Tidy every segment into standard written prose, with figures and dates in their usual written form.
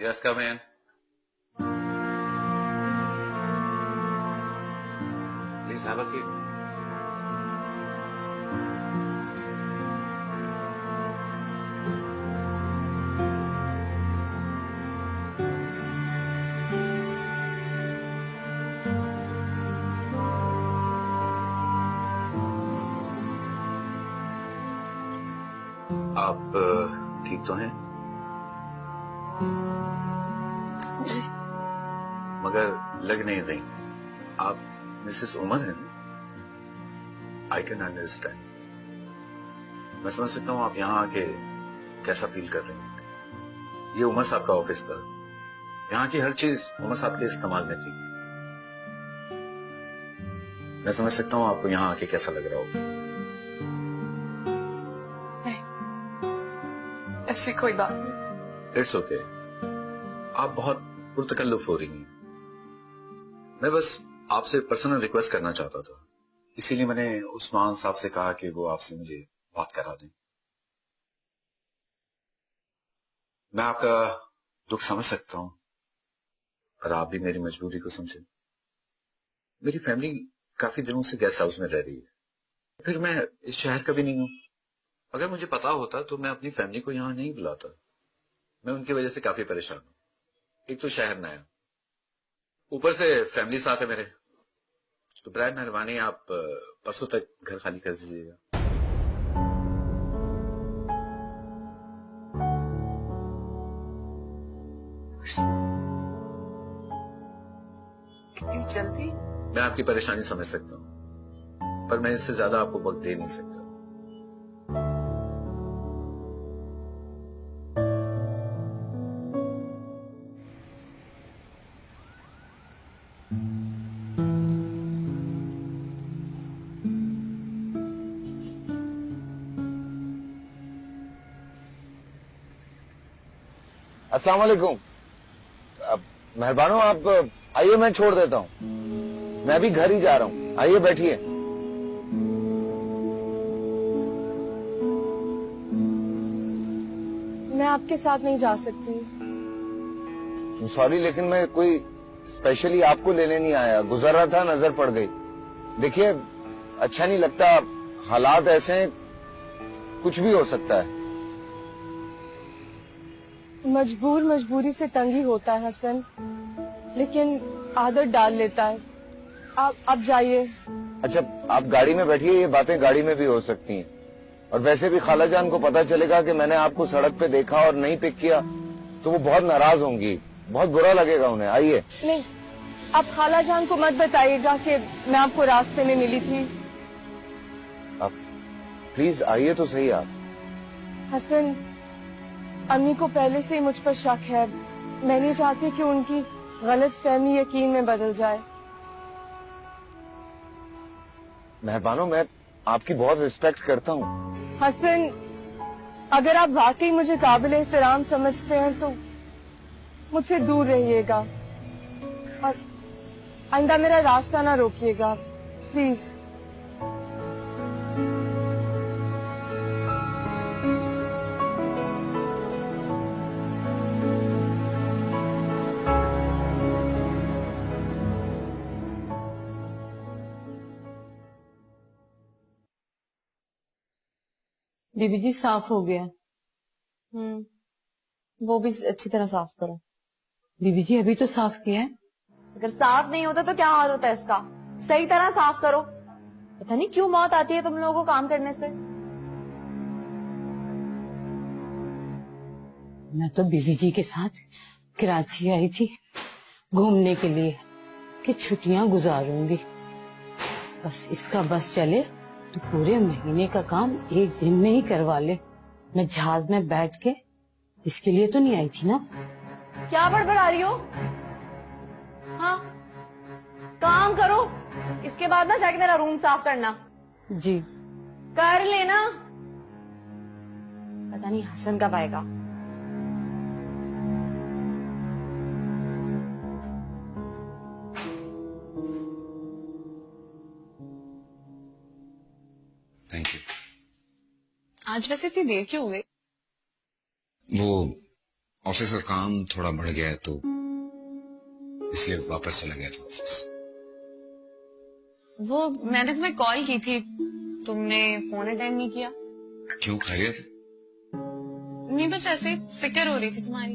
Yes, come in. Please have a seat. आप ठीक तो हैं? जी। मगर लग नहीं रही। आप मिसेस उमर हैं? I can understand. मैं समझ सकता हूँ आप यहाँ आके कैसा फील कर रही हैं। ये उमर साहब का ऑफिस था। यहाँ की हर चीज उमर साहब के इस्तेमाल में थी। मैं समझ सकता हूँ आपको यहाँ आके कैसा लग रहा होगा। ऐसी कोई बात नहीं। It's okay. आप बहुत पुरतकल्लुफ हो रही हैं। मैं बस आपसे पर्सनल रिक्वेस्ट करना चाहता था, इसीलिए मैंने उस्मान साहब से कहा कि वो आपसे मुझे बात करा दें। मैं आपका दुख समझ सकता हूं, पर आप भी मेरी मजबूरी को समझें। मेरी फैमिली काफी दिनों से गेस्ट हाउस में रह रही है, फिर मैं इस शहर का भी नहीं हूं। अगर मुझे पता होता तो मैं अपनी फैमिली को यहां नहीं बुलाता। मैं उनकी वजह से काफी परेशान हूं। एक तो शहर नया, ऊपर से फैमिली साथ है मेरे। तो बराए मेहरबानी आप परसों तक घर खाली कर दीजिएगा। इतनी जल्दी? मैं आपकी परेशानी समझ सकता हूं, पर मैं इससे ज्यादा आपको वक्त दे नहीं सकता। अस्सलाम वालेकुम। मेहरबानो आप आइए, मैं छोड़ देता हूँ। मैं भी घर ही जा रहा हूँ। आइए बैठिए। मैं आपके साथ नहीं जा सकती। सॉरी, लेकिन मैं कोई स्पेशली आपको लेने नहीं आया। गुजर रहा था, नजर पड़ गई। देखिए, अच्छा नहीं लगता, हालात ऐसे हैं, कुछ भी हो सकता है। मजबूर मजबूरी से तंग ही होता है हसन, लेकिन आदत डाल लेता है। आप जाइए। अच्छा, आप गाड़ी में बैठिए, ये बातें गाड़ी में भी हो सकती हैं। और वैसे भी खाला जान को पता चलेगा कि मैंने आपको सड़क पे देखा और नहीं पिक किया तो वो बहुत नाराज होंगी, बहुत बुरा लगेगा उन्हें। आइए। नहीं, आप खाला जान को मत बताइएगा कि मैं आपको रास्ते में मिली थी। आप प्लीज आइए तो सही। आप हसन, अम्मी को पहले से ही मुझ पर शक है। मैं नहीं चाहती कि उनकी गलत फहमी यकीन में बदल जाए। मेहरबानो, मैं आपकी बहुत रिस्पेक्ट करता हूँ। हसन, अगर आप वाकई मुझे काबिल एहतराम समझते हैं तो मुझसे दूर रहिएगा और आइंदा मेरा रास्ता ना रोकिएगा, प्लीज। बीबी जी, साफ हो गया। वो भी अच्छी तरह साफ करो। बीबी जी, अभी तो साफ किया है। अगर साफ नहीं होता तो क्या हाल होता है इसका? सही तरह साफ करो। पता नहीं क्यों मौत आती है तुम लोगों को काम करने से। मैं तो बीबी जी के साथ कराची आई थी घूमने के लिए कि छुट्टियां गुजारूंगी। बस इसका बस चले तो पूरे महीने का काम एक दिन में ही करवा ले। मैं जहाज में बैठ के इसके लिए तो नहीं आई थी ना। क्या बड़बड़ा रही हो? हाँ, काम करो, इसके बाद ना जाके मेरा रूम साफ करना। जी कर लेना। पता नहीं हसन कब आएगा। Thank you. आज वैसे इतनी देर क्यों हो गई? वो ऑफिस का काम थोड़ा बढ़ गया है तो इसलिए वापस चला गया था ऑफिस। वो मैंने तुम्हें कॉल की थी, तुमने फोन अटेंड नहीं किया। क्यों, खैरियत? नहीं, बस ऐसे ही फिक्र हो रही थी तुम्हारी।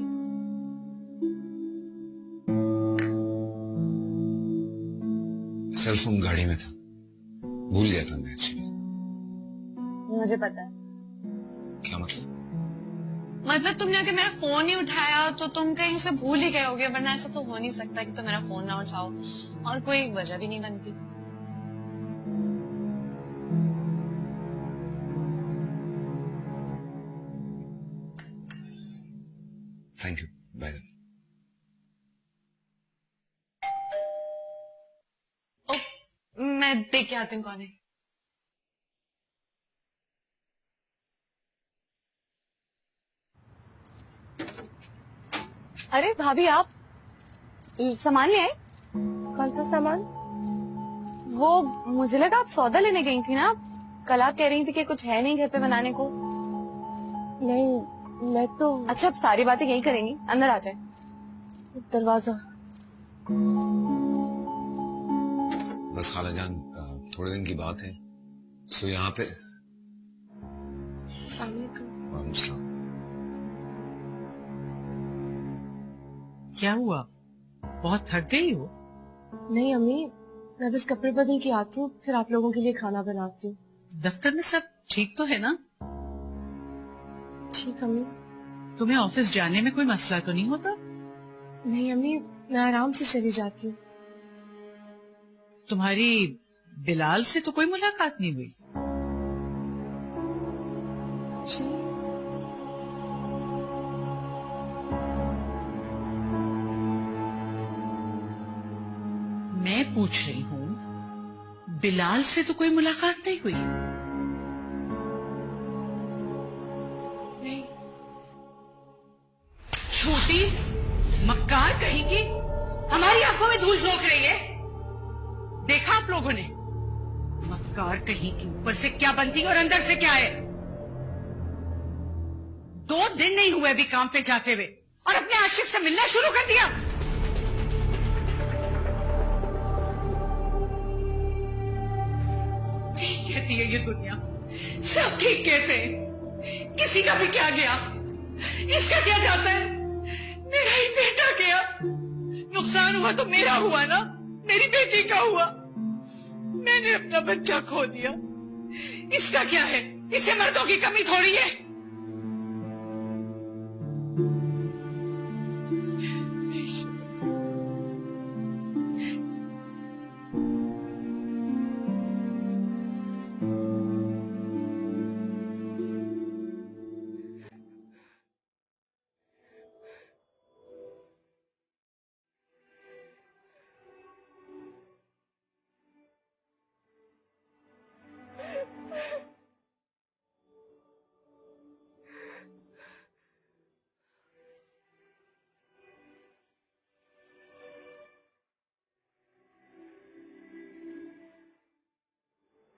सेलफोन गाड़ी में था, भूल गया था मैं एक्चुअली। मुझे पता है। क्या मतलब? मतलब तुमने अगर मेरा फोन नहीं उठाया तो तुम कहीं से भूल ही गए होगे, वरना ऐसा तो हो नहीं सकता कि तुम मेरा फोन ना उठाओ, और कोई वजह भी नहीं बनती। Thank you, by the way. मैं देख के आती हूँ कौन है। अरे भाभी, आप सामान ले आए? कौन सा सामान? वो मुझे लगा आप सौदा लेने गई थी ना, कल आप कह रही थी कि कुछ है नहीं घर पे बनाने को। नहीं, मैं तो। अच्छा, अब सारी बातें यही करेंगी, अंदर आ जाए। दरवाजा। बस खालाजान, थोड़े दिन की बात है, सो यहाँ पे। अस्सलाम वालेकुम। वालेकुम सलाम। क्या हुआ, बहुत थक गई हो? नहीं अम्मी, मैं बस कपड़े बदल के आती हूँ, फिर आप लोगों के लिए खाना बनाती हूँ। दफ्तर में सब ठीक तो है ना? ठीक अम्मी। तुम्हें ऑफिस जाने में कोई मसला तो नहीं होता? नहीं अम्मी, मैं आराम से चली जाती हूँ। तुम्हारी बिलाल से तो कोई मुलाकात नहीं हुई? जी। मैं पूछ रही हूँ, बिलाल से तो कोई मुलाकात नहीं हुई? नहीं। छोटी मक्कार कहीं की हमारी आंखों में धूल झोंक रही है। देखा आप लोगों ने? मक्कार कहीं की, ऊपर से क्या बनती और अंदर से क्या है। 2 दिन नहीं हुए अभी काम पे जाते हुए और अपने आशिक से मिलना शुरू कर दिया। ठीक कहती है ये दुनिया, सब ठीक कहते हैं, किसी का भी क्या गया, इसका क्या जाता है। मेरा ही बेटा गया, नुकसान हुआ तो मेरा हुआ ना, मेरी बेटी का हुआ। मैंने अपना बच्चा खो दिया, इसका क्या है, इसे मर्दों की कमी थोड़ी है।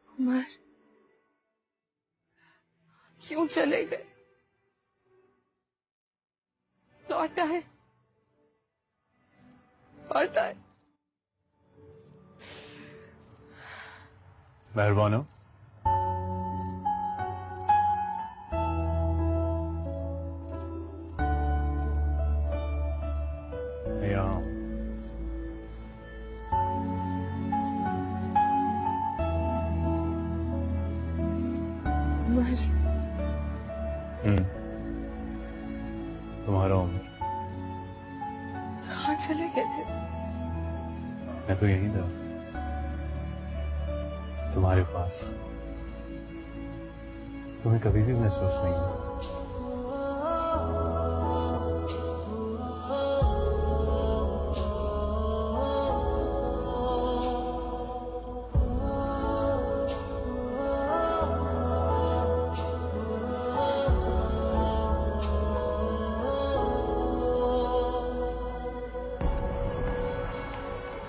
उमर, क्यों चले गए? लौट आए, लौट आए। मेहरबान हो। यहाँ उमर। तुम्हारा उम्र। कहाँ चले गए थे? मैं तो यहीं था, तुम्हारे पास। तुम्हें कभी भी महसूस नहीं हुआ?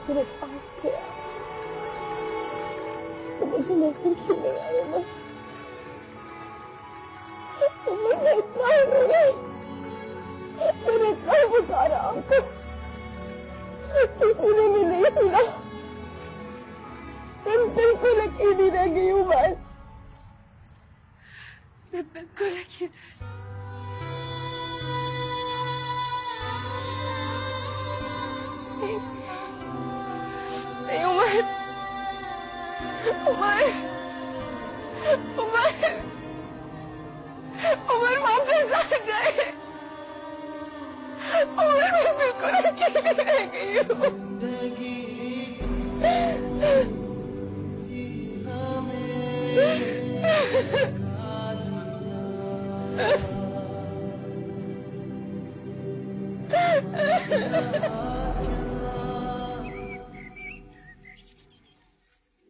मेरे पास गया तो मुझे नजर क्यों नहीं आया? उमर, मैं इतना रो गई, मैंने इतना पुकारा आपको, किसी ने भी नहीं सुना। मैं बिल्कुल अकेली रह गई हूँ बस, मैं बिल्कुल अकेली। नहीं उमर, उमर, उमर, उमर वापस आ जाए। उमर मैं बिल्कुल अकेली रह गई हूँ।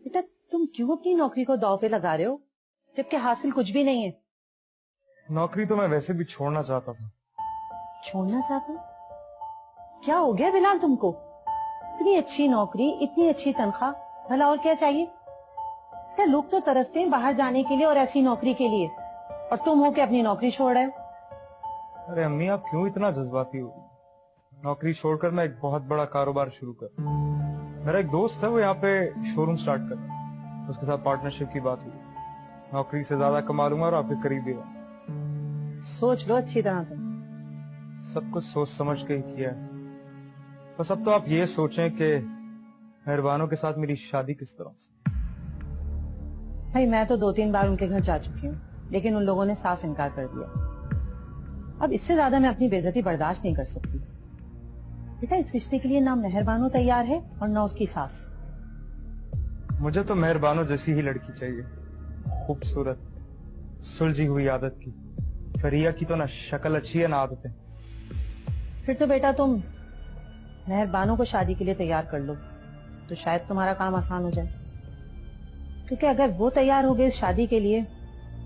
बेटा तुम क्यों अपनी नौकरी को दांव पे लगा रहे हो जबकि हासिल कुछ भी नहीं है? नौकरी तो मैं वैसे भी छोड़ना चाहता था। छोड़ना चाहते हो? क्या हो गया बिलाल तुमको? इतनी अच्छी नौकरी, इतनी अच्छी तनख्वाह, भला और क्या चाहिए? क्या लोग तो तरसते हैं बाहर जाने के लिए और ऐसी नौकरी के लिए, और तुम हो के अपनी नौकरी छोड़ रहे हो। अरे अम्मी आप क्यों इतना जज्बाती हो? नौकरी छोड़कर मैं एक बहुत बड़ा कारोबार शुरू कर। मेरा एक दोस्त है, वो यहाँ पे शोरूम स्टार्ट कर रहा है, उसके साथ पार्टनरशिप की बात हुई। नौकरी से ज्यादा कमा लूंगा और आपके करीब भी रहूंगा। सोच लो अच्छी तरह से। सब कुछ सोच समझ के ही किया है। बस अब तो आप ये सोचें कि मेहरबानों के साथ मेरी शादी किस तरह से। भाई मैं तो 2-3 बार उनके घर जा चुकी हूँ, लेकिन उन लोगों ने साफ इनकार कर दिया। अब इससे ज्यादा मैं अपनी बेइज्जती बर्दाश्त नहीं कर सकती। बेटा इस रिश्ते के लिए ना मेहरबानो तैयार है और ना उसकी सास। मुझे तो मेहरबानों जैसी ही लड़की चाहिए, खूबसूरत, सुलझी हुई आदत की। फरिया की तो ना शक्ल अच्छी है ना आदतें। फिर तो बेटा तुम मेहरबानों को शादी के लिए तैयार कर लो, तो शायद तुम्हारा काम आसान हो जाए। क्योंकि अगर वो तैयार हो गई इस शादी के लिए,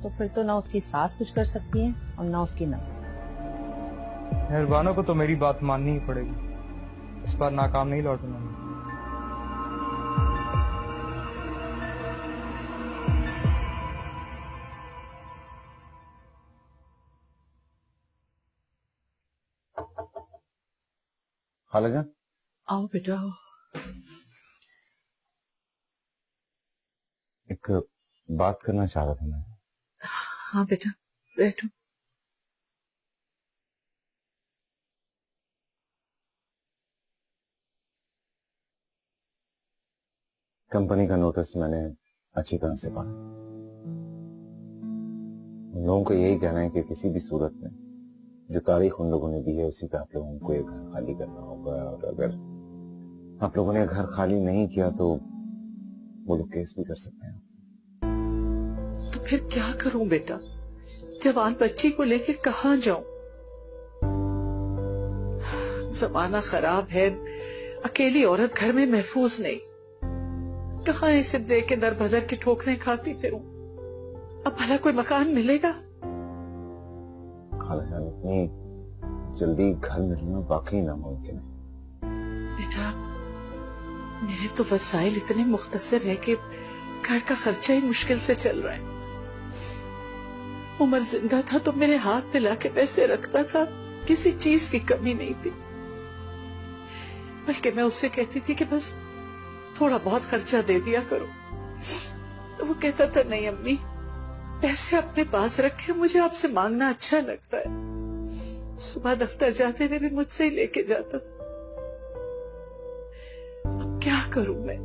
तो फिर तो ना उसकी सास कुछ कर सकती है और ना उसकी नंद। मेहरबानों को तो मेरी बात माननी ही पड़ेगी। इस बार नाकाम नहीं लौटूंगा। खाला आओ बेटा आओ। एक बात करना चाह रहा था मैं। हाँ बेटा बैठो। कंपनी का नोटिस मैंने अच्छी तरह से पढ़ा। उन लोगों का यही कहना है कि किसी भी सूरत में जो तारीख उन लोगों ने दी है उसी पे आप लोगों को ये घर खाली करना होगा, और अगर आप लोगों ने घर खाली नहीं किया तो वो लोग केस भी कर सकते हैं। तो फिर क्या करूं बेटा? जवान बच्ची को लेकर कहाँ जाऊं? जमाना खराब है, अकेली औरत घर में महफूज नहीं। कहाँ इसे देख के दर बदर की ठोकरें खाती फिरूं? अब भला कोई मकान मिलेगा? खालाजान इतनी जल्दी घर मिलना वाकई नामुमकिन है। बेटा मेरे तो वसाइल इतने मुख्तसर है कि घर का खर्चा ही मुश्किल से चल रहा है। उमर जिंदा था तो मेरे हाथ में लाके पैसे रखता था, किसी चीज की कमी नहीं थी। बल्कि मैं उससे कहती थी कि बस थोड़ा बहुत खर्चा दे दिया करो, तो वो कहता था नहीं अम्मी, पैसे अपने पास रखे, मुझे आपसे मांगना अच्छा लगता है। सुबह दफ्तर जाते हुए भी मुझसे ही लेके जाता था। अब क्या करूं मैं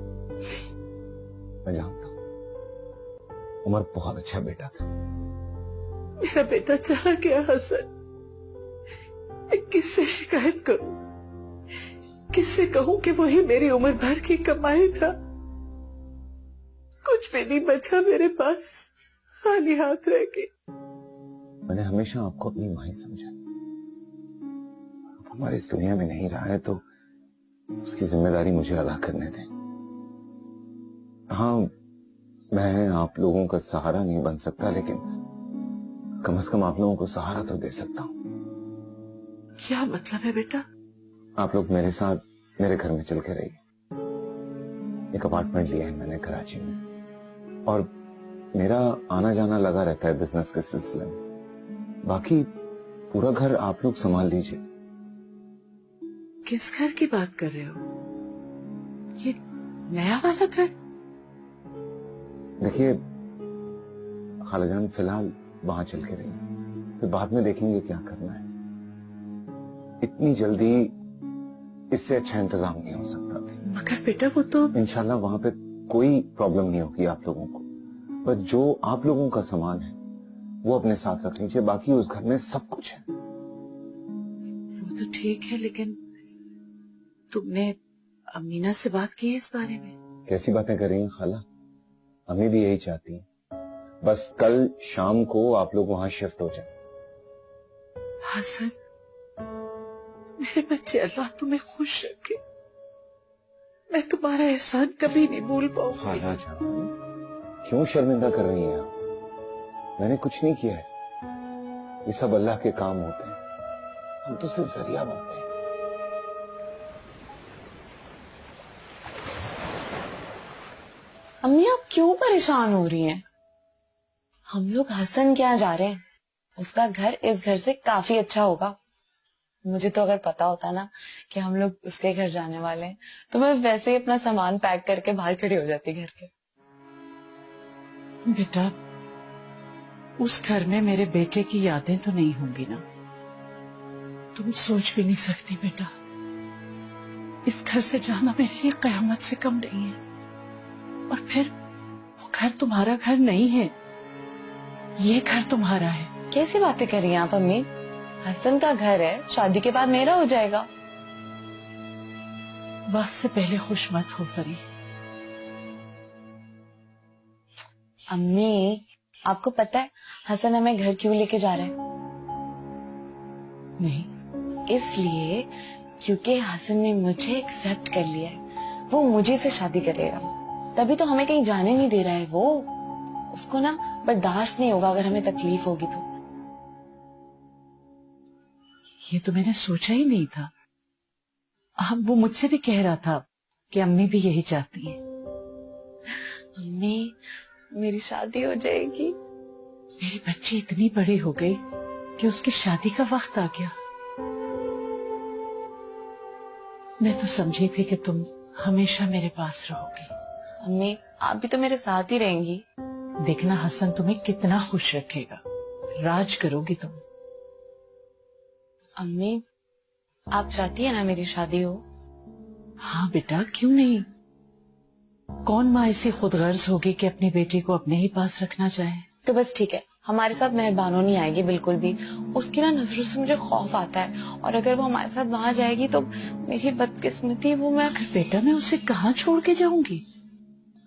जानता हूं उमर बहुत अच्छा बेटा था। मेरा बेटा चला गया हसन। मैं किससे शिकायत करूं? किससे कहूं कि वही मेरी उम्र भर की कमाई था? कुछ भी नहीं बचा मेरे पास, खाली हाथ रह गए। मैंने हमेशा आपको अपनी मां ही समझा। अब हमारी इस दुनिया में नहीं रहा है तो उसकी जिम्मेदारी मुझे अदा करने दें। हाँ मैं आप लोगों का सहारा नहीं बन सकता, लेकिन कम से कम आप लोगों को सहारा तो दे सकता हूँ। क्या मतलब है बेटा? आप लोग मेरे साथ मेरे घर में चल के रहिए। एक अपार्टमेंट लिया है मैंने कराची में, और मेरा आना जाना लगा रहता है बिजनेस के सिलसिले में। बाकी पूरा घर आप लोग संभाल लीजिए। किस घर की बात कर रहे हो? ये नया वाला घर? देखिए खालाजान, फिलहाल वहां चल के रही, फिर बाद में देखेंगे क्या करना है। इतनी जल्दी इससे अच्छा इंतजाम नहीं हो सकता अभी। मगर बेटा वो तो इंशाल्लाह वहां पे कोई प्रॉब्लम नहीं होगी आप लोगों को। बस जो आप लोगों का सामान है वो अपने साथ रख लीजिए, बाकी उस घर में सब कुछ है। वो तो ठीक है, लेकिन तुमने अमीना से बात की है इस बारे में? कैसी बातें कर रही हैं खाला, अम्मी भी यही चाहती हैं। बस कल शाम को आप लोग वहां शिफ्ट हो जाए। हसन, मेरे बच्चे, अल्लाह तुम्हें खुश रखे। मैं तुम्हारा एहसान कभी नहीं भूल पाऊंगी। खाला जान, क्यों शर्मिंदा कर रही हैं आप? मैंने कुछ नहीं किया है, ये सब अल्लाह के काम होते हैं, हम तो सिर्फ जरिया बनते हैं। अम्मी आप क्यों परेशान हो रही हैं? हम लोग हसन के यहाँ जा रहे हैं, उसका घर इस घर से काफी अच्छा होगा। मुझे तो अगर पता होता ना कि हम लोग उसके घर जाने वाले हैं तो मैं वैसे ही अपना सामान पैक करके बाहर खड़ी हो जाती घर के। बेटा, उस घर में मेरे बेटे की यादें तो नहीं होंगी ना? तुम सोच भी नहीं सकती बेटा, इस घर से जाना मेरे लिए कयामत से कम नहीं है। और फिर वो घर तुम्हारा घर नहीं है, ये घर तुम्हारा है। कैसी बातें कर रही हैं आप अम्मी? हसन का घर है, शादी के बाद मेरा हो जाएगा। वक्त से पहले खुश मत हो परी। अम्मी आपको पता है हसन हमें घर क्यों लेके जा रहे हैं? नहीं। इसलिए क्योंकि हसन ने मुझे एक्सेप्ट कर लिया है, वो मुझे से शादी करेगा। तभी तो हमें कहीं जाने नहीं दे रहा है वो। उसको ना बर्दाश्त नहीं होगा अगर हमें तकलीफ होगी तो। ये तो मैंने सोचा ही नहीं था। हम वो मुझसे भी कह रहा था कि अम्मी भी यही चाहती हैं। अम्मी मेरी शादी हो जाएगी। मेरी बच्ची इतनी बड़ी हो गई कि उसकी शादी का वक्त आ गया। मैं तो समझी थी कि तुम हमेशा मेरे पास रहोगी। अम्मी आप भी तो मेरे साथ ही रहेंगी। देखना हसन तुम्हें कितना खुश रखेगा, राज करोगी तुम। अम्मी आप चाहती है ना मेरी शादी हो? हाँ बेटा, क्यों नहीं। कौन माँ ऐसी खुदगर्ज होगी कि अपनी बेटी को अपने ही पास रखना चाहे। तो बस ठीक है, हमारे साथ मेहरबानों नहीं आएगी बिल्कुल भी। उसकी ना नजरों से मुझे खौफ आता है, और अगर वो हमारे साथ वहां जाएगी तो मेरी बदकिस्मती वो मैं। अगर बेटा मैं उसे कहाँ छोड़ के जाऊंगी?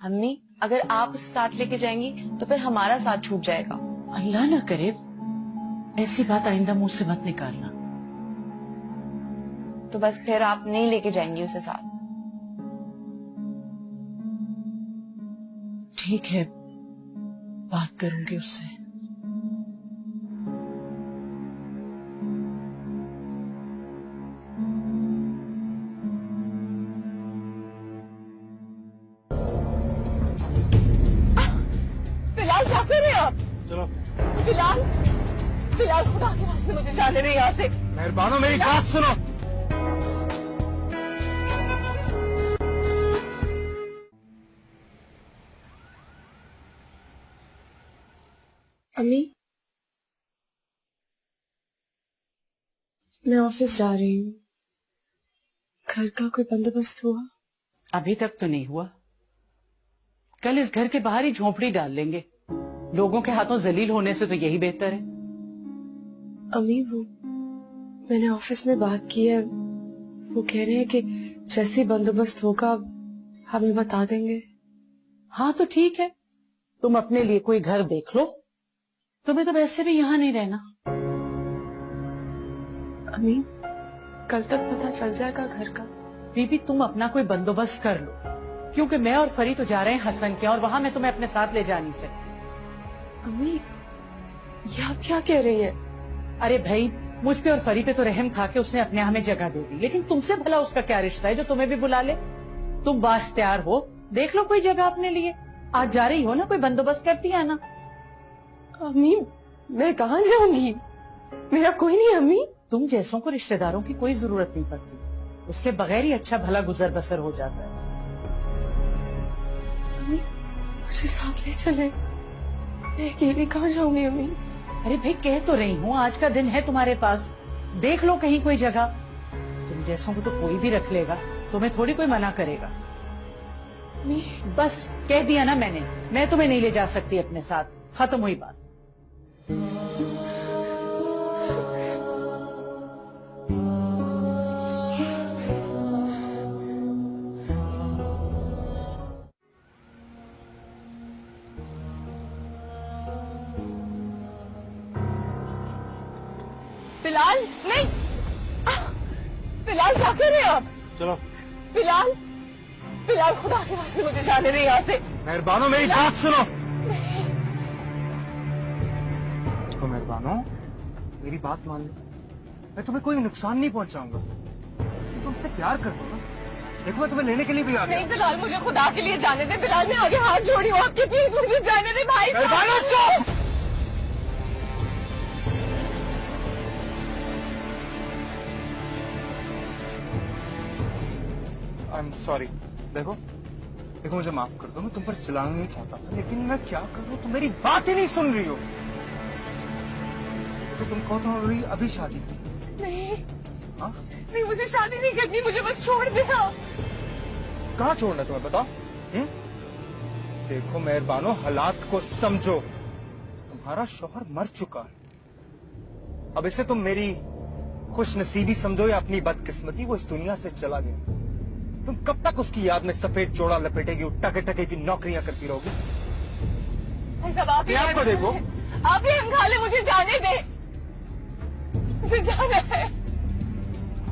अम्मी अगर आप उसे साथ लेके जाएंगी तो फिर हमारा साथ छूट जाएगा। अल्लाह ना करे ऐसी बात आइंदा मुंह से मत निकालना। तो बस फिर आप नहीं लेके जाएंगी उसे साथ? ठीक है, बात करूंगी उससे। फिलहाल क्या कर रहे हैं आप? चलो फिलहाल फिलहाल खुदा के वास्ते मुझे जाने दें यहाँ से। मेहरबानो मेरी बात सुनो। अम्मी मैं ऑफिस जा रही हूँ। घर का कोई बंदोबस्त हुआ? अभी तक तो नहीं हुआ। कल इस घर के बाहर ही झोंपड़ी डाल लेंगे। लोगों के हाथों जलील होने से तो यही बेहतर है। अम्मी वो मैंने ऑफिस में बात की है, वो कह रहे हैं कि जैसे बंदोबस्त होगा हमें बता देंगे। हाँ तो ठीक है, तुम अपने लिए कोई घर देख लो। तुम्हें तो वैसे भी यहाँ नहीं रहना। अम्मी कल तक पता चल जाएगा घर का? बीबी तुम अपना कोई बंदोबस्त कर लो, क्योंकि मैं और फरी तो जा रहे हैं हसन के, और वहां मैं तुम्हें अपने साथ ले जा नहीं सकती। अम्मी ये आप क्या कह रही है? अरे भाई, मुझ पे और फरी पे तो रहम था कि उसने अपने यहाँ में जगह दे दी, लेकिन तुमसे भला उसका क्या रिश्ता है जो तुम्हें भी बुला ले? तुम बाख्तियार हो, देख लो कोई जगह अपने लिए। आज जा रही हो ना, कोई बंदोबस्त करती है ना। अम्मी मैं कहाँ जाऊंगी? मेरा कोई नहीं। अम्मी तुम जैसों को रिश्तेदारों की कोई जरूरत नहीं पड़ती। उसके बगैर ही अच्छा भला गुजर बसर हो जाता है। अम्मी मुझे साथ ले चले, मैं अकेली कहाँ जाऊंगी अम्मी? अरे भाई कह तो रही हूँ, आज का दिन है तुम्हारे पास, देख लो कहीं कोई जगह। तुम जैसों को तो कोई भी रख लेगा, तुम्हें थोड़ी कोई मना करेगा। बस कह दिया ना मैंने, मैं तुम्हें नहीं ले जा सकती अपने साथ, खत्म हुई बात। बिलाल नहीं, बिलाल क्या कर रहे हैं आप? चलो बिलाल, बिलाल खुदा के वास्ते मुझे जाने दे यहाँ से। मेहरबानो मेरी बात सुनो। तो मेहरबानो मेरी बात मान लो, मैं तुम्हें कोई नुकसान नहीं पहुंचाऊंगा। मैं तुमसे प्यार करता हूँ ना, देखो मैं तुम्हें लेने के लिए भी आ गया। नहीं बिलाल, मुझे खुदा के लिए जाने दे। बिलाल मैं आगे हाथ जोड़ी हूँ आपके, प्लीज मुझे जाने दे भाई। मेहरबानो चुप। I am sorry. देखो देखो मुझे माफ कर दो, मैं तुम पर चिल्लाना नहीं चाहता था, लेकिन मैं क्या करूं, तुम मेरी बात ही नहीं सुन रही हो। तो तुम कहो तो मेरी अभी शादी की? नहीं हाँ? नहीं, मुझे शादी नहीं करनी, मुझे बस छोड़ देना। कहाँ छोड़ना है तुम्हें बताओ? देखो मेहरबानो हालात को समझो, तुम्हारा शौहर मर चुका है। अब इसे तुम मेरी खुशनसीबी समझो या अपनी बदकिस्मती, वो इस दुनिया से चला गया। तुम कब तक उसकी याद में सफेद जोड़ा लपेटेगी, टके टके की नौकरियां करती रहोगी? भाई साहब आप ही आपको देखो, आप ही अंखा ले, मुझे जाने दे, मुझे जाना है।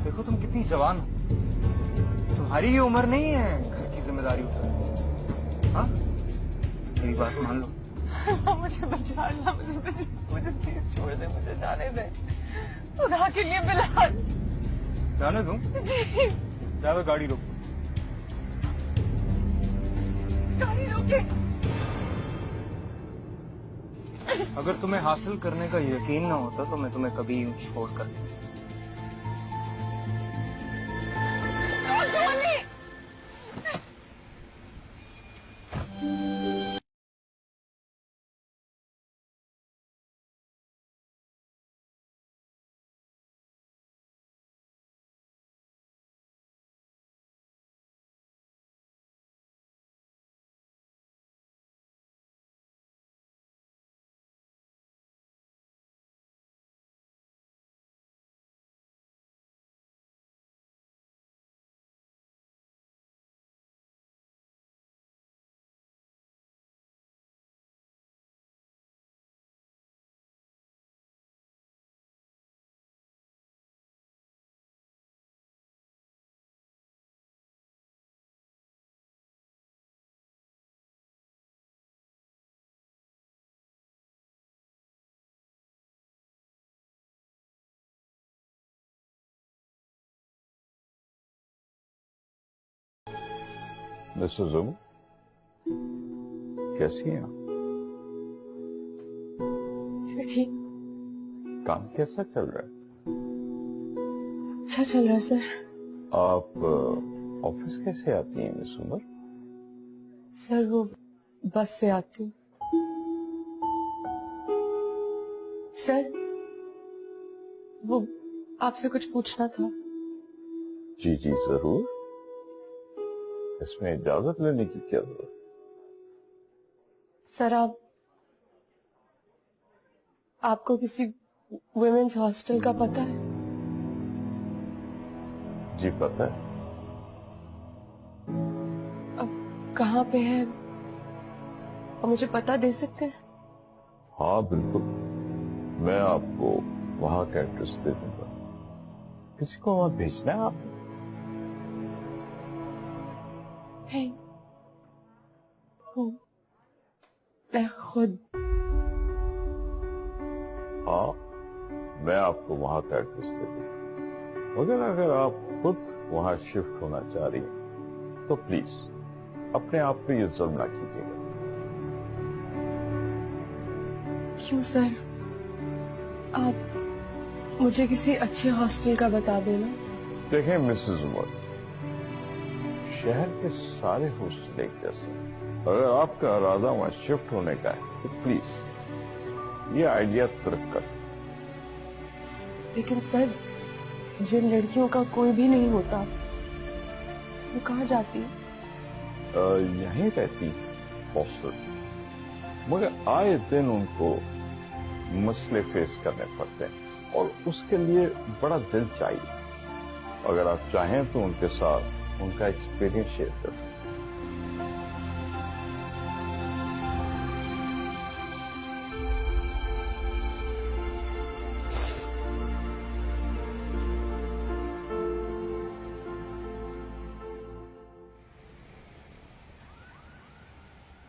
देखो तुम कितनी जवान हो, तुम्हारी ये उम्र नहीं है घर की जिम्मेदारी उठाने। हाँ मेरी बात मान लो। मुझे बचाना, मुझे प्लीज छोड़ दे, मुझे जाने दे खुदा के लिए। बिलाल जाने दूं? जी। ड्राइवर गाड़ी रोक। गाड़ी रोके। अगर तुम्हें हासिल करने का यकीन ना होता तो मैं तुम्हें कभी यूं छोड़कर मिस्टर ज़ुबू, कैसी हैं आप? ठीक। काम कैसा चल रहा है? अच्छा चल रहा है सर। आप ऑफिस कैसे आती हैं मिस उमर? सर वो बस से आती हूँ। सर वो आपसे कुछ पूछना था। जी जी जरूर, इसमें इजाजत लेने की क्या जरूरत? सर आपको किसी वुमेन्स हॉस्टल का पता है? जी पता है। अब कहाँ पे है, और मुझे पता दे सकते हैं? हाँ बिल्कुल, मैं आपको वहां का एड्रेस दे दूंगा। किसी को वहां भेजना है आप? नहीं, मैं खुद। हाँ, मैं आपको वहां का एड्रेस दे दूंगा, मगर अगर आप खुद वहां शिफ्ट होना चाह रही हैं तो प्लीज अपने आप पे ये जुल्म ना कीजिएगा। क्यों सर, आप मुझे किसी अच्छे हॉस्टल का बता देना। देखें मिसेस उमर, शहर के सारे हॉस्टल एक जैसे, अगर आपका इरादा वहां शिफ्ट होने का है तो प्लीज ये आइडिया तर्क कर। लेकिन सर, जिन लड़कियों का कोई भी नहीं होता वो कहाँ जाती है? यहीं रहती हॉस्टल, मगर आए दिन उनको मसले फेस करने पड़ते हैं और उसके लिए बड़ा दिल चाहिए। अगर आप चाहें तो उनके साथ उनका एक्सपीरियंस शेयर कर सकते हैं।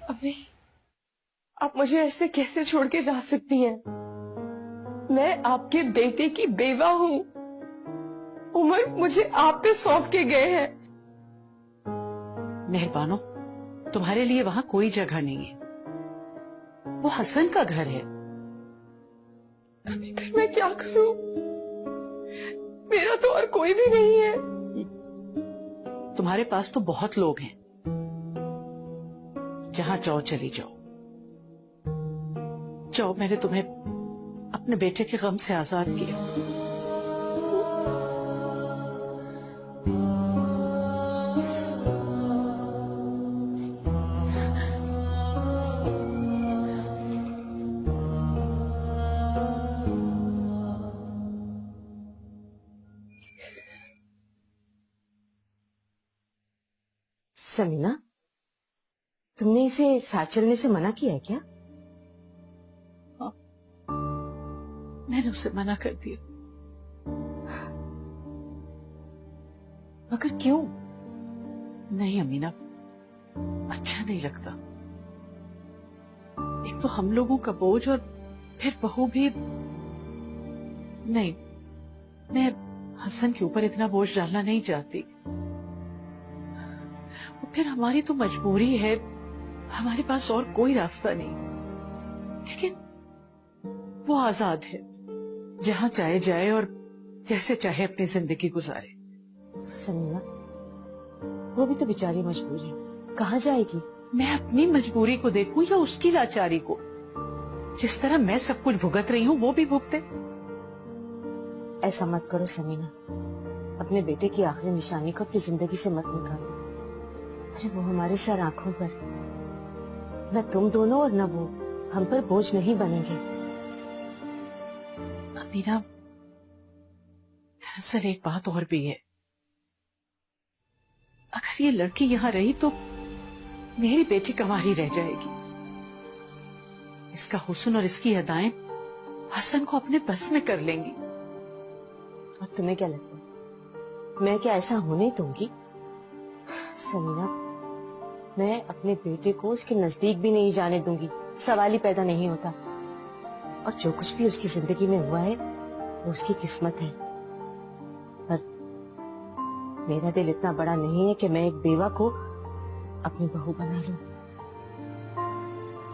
अभी आप मुझे ऐसे कैसे छोड़ के जा सकती हैं? मैं आपके बेटे की बेवा हूँ। उमर मुझे आप पे सौंप के गए हैं। मेहरबानो, तुम्हारे लिए वहां कोई जगह नहीं है, वो हसन का घर है। अभी फिर मैं क्या करूं? मेरा तो और कोई भी नहीं है। तुम्हारे पास तो बहुत लोग हैं, जहां चाहो चली जाओ। जाओ, मैंने तुम्हें अपने बेटे के गम से आजाद किया। समीना, तुमने इसे साथ चलने से मना किया है क्या? मैंने उसे मना कर दिया। मगर क्यों? नहीं अमीना, अच्छा नहीं लगता। एक तो हम लोगों का बोझ और फिर बहू भी। नहीं, मैं हसन के ऊपर इतना बोझ डालना नहीं चाहती। फिर हमारी तो मजबूरी है, हमारे पास और कोई रास्ता नहीं। लेकिन वो आजाद है, जहां चाहे जाए और जैसे चाहे अपनी जिंदगी गुजारे। समीना, वो भी तो बेचारी मजबूर है, कहाँ जाएगी? मैं अपनी मजबूरी को देखूं या उसकी लाचारी को? जिस तरह मैं सब कुछ भुगत रही हूँ वो भी भुगते। ऐसा मत करो समीना, अपने बेटे की आखिरी निशानी को अपनी जिंदगी से मत निकालो। अरे वो हमारे सर आंखों पर, न तुम दोनों और न वो हम पर बोझ नहीं बनेंगे। अमीना, दरअसल एक बात और भी है। अगर ये लड़की यहाँ रही तो मेरी बेटी कंवारी रह जाएगी। इसका हुस्न और इसकी अदाएं हसन को अपने बस में कर लेंगी। और तुम्हें क्या लगता है, मैं क्या ऐसा होने दूंगी? समीना, मैं अपने बेटे को उसके नजदीक भी नहीं जाने दूंगी, सवाल ही पैदा नहीं होता। और जो कुछ भी उसकी जिंदगी में हुआ है वो उसकी किस्मत है। पर मेरा दिल इतना बड़ा नहीं है कि मैं एक बेवा को अपनी बहू बना लूं।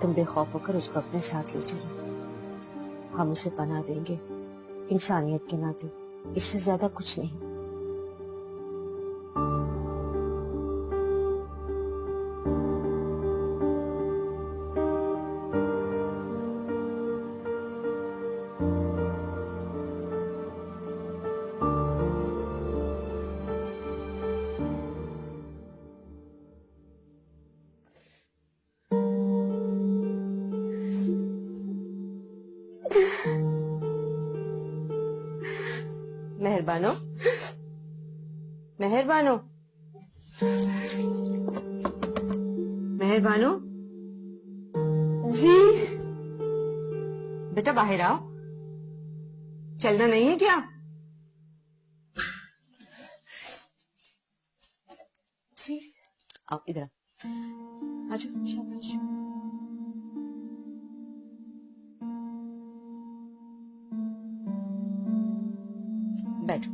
तुम बेखौफ होकर उसको अपने साथ ले चलो, हम उसे पनाह देंगे इंसानियत के नाते, इससे ज्यादा कुछ नहीं। मेहरबानो, मेहरबानो, मेहरबानो जी। बेटा बाहर आओ, चलना नहीं है क्या? जी आओ इधर आ जाओ, शाबाश। बैठो।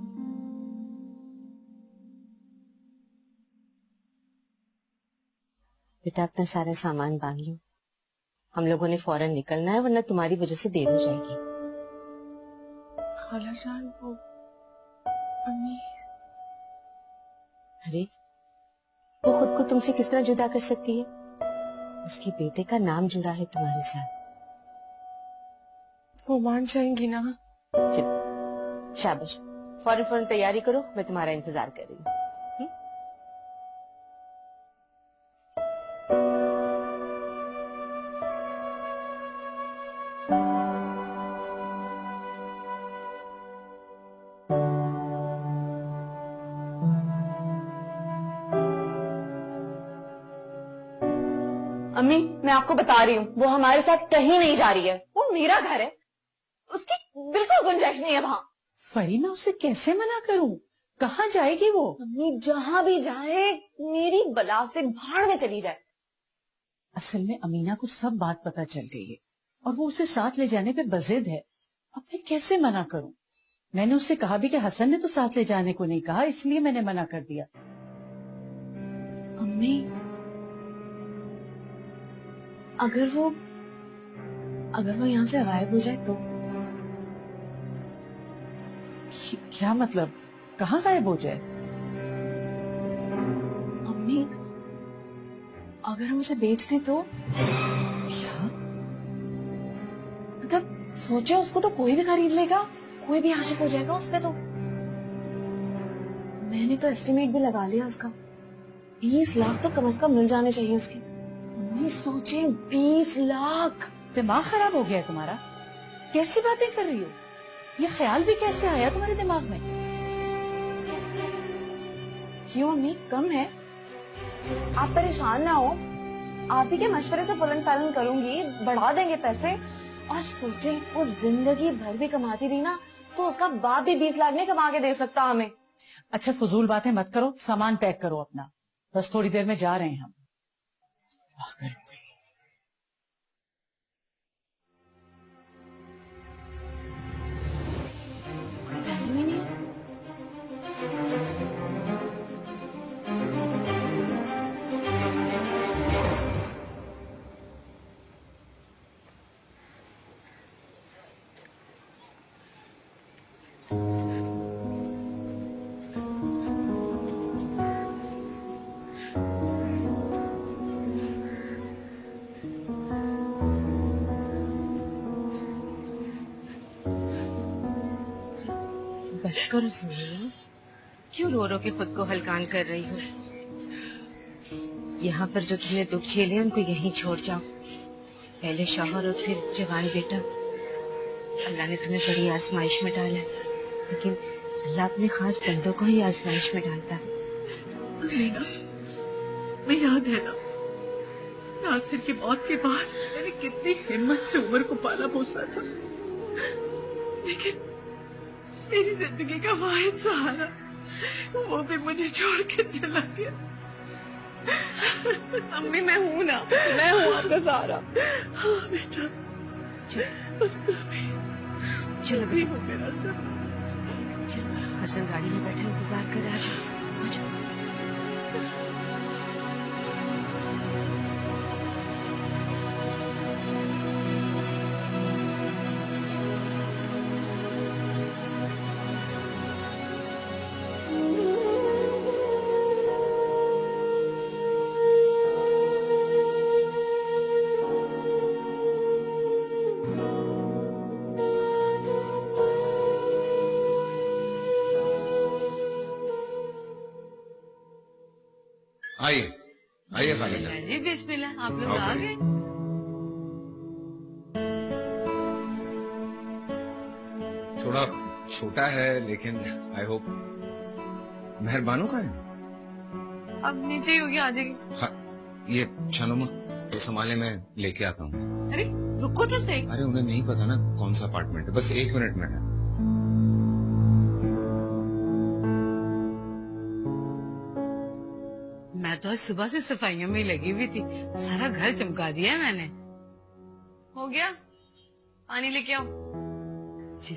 बेटा अपना सारा सामान बांध लो, हम लोगों ने फौरन निकलना है वरना तुम्हारी वजह से देर हो जाएगी। खालाजान, वो अम्मी। अरे वो खुद को तुमसे किस तरह जुदा कर सकती है? उसके बेटे का नाम जुड़ा है तुम्हारे साथ। वो मान जाएंगी ना? चलो शाबाश, फौरन फौरन तैयारी करो, मैं तुम्हारा इंतजार कर रही हूँ। अम्मी, मैं आपको बता रही हूँ, वो हमारे साथ कहीं नहीं जा रही है। वो मेरा घर है, उसकी बिल्कुल गुंजाइश नहीं है वहाँ। फरी, मैं उसे कैसे मना करूं? कहाँ जाएगी वो? अम्मी, जहाँ भी जाए मेरी बला से भाड़ में चली जाए। असल में अमीना को सब बात पता चल गई है और वो उसे साथ ले जाने पे बजिद है। अब मैं कैसे मना करूं? मैंने उससे कहा भी कि हसन ने तो साथ ले जाने को नहीं कहा, इसलिए मैंने मना कर दिया। अम्मी, अगर वो यहाँ से गायब हो जाए तो? क्या मतलब? कहाँ गायब हो जाए? अम्मी, अगर हम उसे बेच दें तो? क्या? मतलब सोचे, उसको तो कोई भी खरीद लेगा, कोई भी आशिक हो जाएगा उस पे। तो मैंने तो एस्टिमेट भी लगा लिया उसका, 20 लाख तो कम से कम मिल जाने चाहिए उसके। अम्मी सोचे, 20 लाख। दिमाग खराब हो गया है तुम्हारा? कैसी बातें कर रही हो? ये ख्याल भी कैसे आया तुम्हारे दिमाग में? क्यों अम्मी, कम है? आप परेशान ना हो, आप ही के मशवरे से फलन फलन करूंगी, बढ़ा देंगे पैसे। और सोचे, वो जिंदगी भर भी कमाती रही ना तो उसका बाप भी 20 लाख नहीं कमा के दे सकता हमें। अच्छा फजूल बातें मत करो, सामान पैक करो अपना, बस थोड़ी देर में जा रहे हैं हम। बस करो सुनिए, क्यों रो रो के खुद को हलकान कर रही हो? यहाँ पर जो तुमने दुख झेले उनको यहीं छोड़ जाओ। पहले शौहर और फिर जवान बेटा। अल्लाह ने तुम्हें बड़ी आजमाइश में डाला है, लेकिन अल्लाह अपने खास बंदों को ही आजमाइश में डालता है। मीना, मैं याद है ना, नासिर की मौत के बाद मैंने कितनी हिम्मत से उमर को पाला पोसा था, लेकिन मेरी जिंदगी का वाहिद सहारा वो भी मुझे छोड़ के चला गया। अम्मी, मैं हूं ना, मैं हूं आपका सहारा। हाँ बेटा, चलो भी हो मेरा सब। चलो, हसन गाड़ी में बैठा इंतजार कर रहा है। आइए आइए खालिदा। जी बिस्मिल्लाह, आप लोग आ गए। थोड़ा छोटा है लेकिन आई होप मेहरबानों का है। अब नीचे ही होगी, आ जाएगी। हाँ, ये चलो माँ, तो संभाले, मैं लेके आता हूँ। अरे रुको तो सही। अरे उन्हें नहीं पता ना कौन सा अपार्टमेंट है, बस 1 मिनट में है। मैं तो आज सुबह से सफाइयों में लगी हुई थी, सारा घर चमका दिया है मैंने। हो गया, पानी लेके आओ। जी